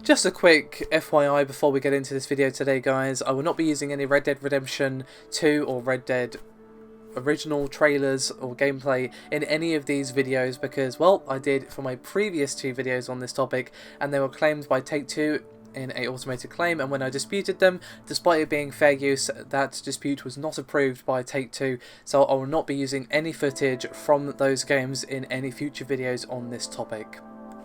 Just a quick FYI before we get into this video today, guys. I will not be using any Red Dead Redemption 2 or Red Dead original trailers or gameplay in any of these videos because, well, I did for my previous two videos on this topic and they were claimed by Take-Two in an automated claim, and when I disputed them, despite it being fair use, that dispute was not approved by Take-Two, so I will not be using any footage from those games in any future videos on this topic.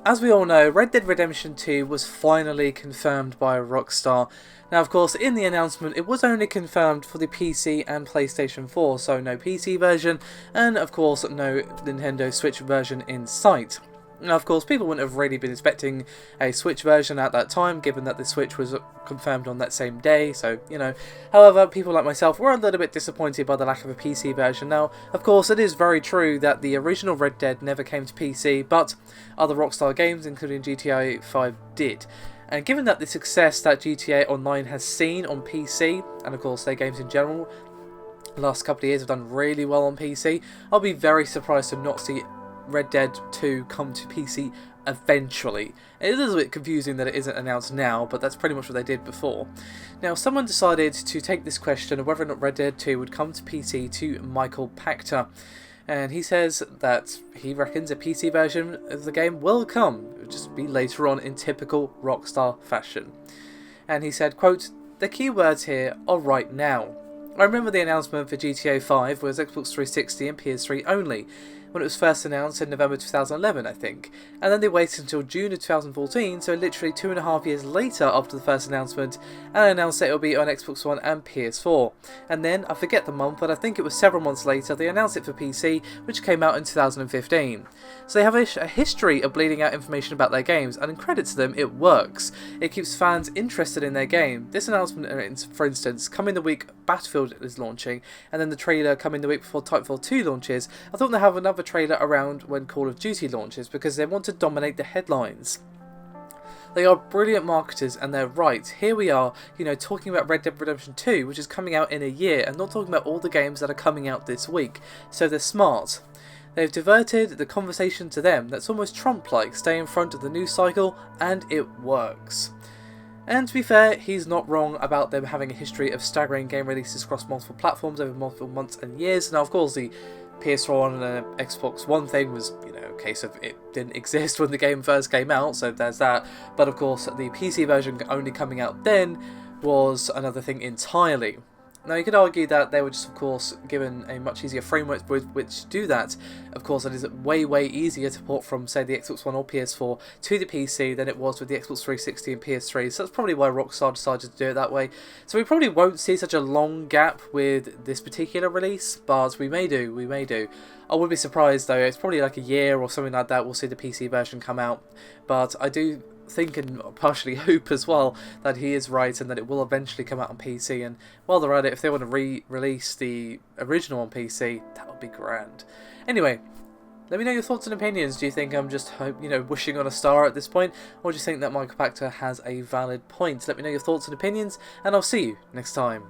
As we all know, Red Dead Redemption 2 was finally confirmed by Rockstar. Now, of course, in the announcement, it was only confirmed for the PC and PlayStation 4, so no PC version, and of course, no Nintendo Switch version in sight. Now, of course, people wouldn't have really been expecting a Switch version at that time, given that the Switch was confirmed on that same day, so, you know. However, people like myself were a little bit disappointed by the lack of a PC version. Now, of course, it is very true that the original Red Dead never came to PC, but other Rockstar games, including GTA 5, did. And given that the success that GTA Online has seen on PC, and of course their games in general, the last couple of years have done really well on PC, I'll be very surprised to not see Red Dead 2 come to PC eventually. It is a little bit confusing that it isn't announced now, but that's pretty much what they did before. Now, someone decided to take this question of whether or not Red Dead 2 would come to PC to Michael Pachter. And he says that he reckons a PC version of the game will come. It will just be later on in typical Rockstar fashion. And he said, quote, "The key words here are right now. I remember the announcement for GTA 5 was Xbox 360 and PS3 only, when it was first announced in November 2011, I think, and then they waited until June of 2014, so literally 2.5 years later after the first announcement, and announced that it will be on Xbox One and PS4. And then, I forget the month, but I think it was several months later, they announced it for PC, which came out in 2015. So they have a history of bleeding out information about their games, and in credit to them, it works. It keeps fans interested in their game. This announcement, for instance, coming the week Battlefield is launching, and then the trailer coming the week before Titanfall 2 launches, I thought they have another trailer around when Call of Duty launches because they want to dominate the headlines. They are brilliant marketers, and they're right. Here we are, you know, talking about Red Dead Redemption 2, which is coming out in a year, and not talking about all the games that are coming out this week. So they're smart. They've diverted the conversation to them. That's almost Trump-like, stay in front of the news cycle, and it works. And to be fair, he's not wrong about them having a history of staggering game releases across multiple platforms over multiple months and years. Now, of course, the PS4 and Xbox One thing was, you know, a case of it didn't exist when the game first came out, so there's that. But of course, the PC version only coming out then was another thing entirely. Now, you could argue that they were just, of course, given a much easier framework with which to do that. Of course, it is way easier to port from, say, the Xbox One or PS4 to the PC than it was with the Xbox 360 and PS3, so that's probably why Rockstar decided to do it that way. So we probably won't see such a long gap with this particular release, but we may do. I wouldn't be surprised, though. It's probably like a year or something like that we'll see the PC version come out, but I do think and partially hope as well that he is right and that it will eventually come out on PC. And while they're at it, if they want to re-release the original on PC, that would be grand. Anyway, let me know your thoughts and opinions. Do you think I'm just, you know, wishing on a star at this point, or do you think that Michael Pachter has a valid point? Let me know your thoughts and opinions, and I'll see you next time.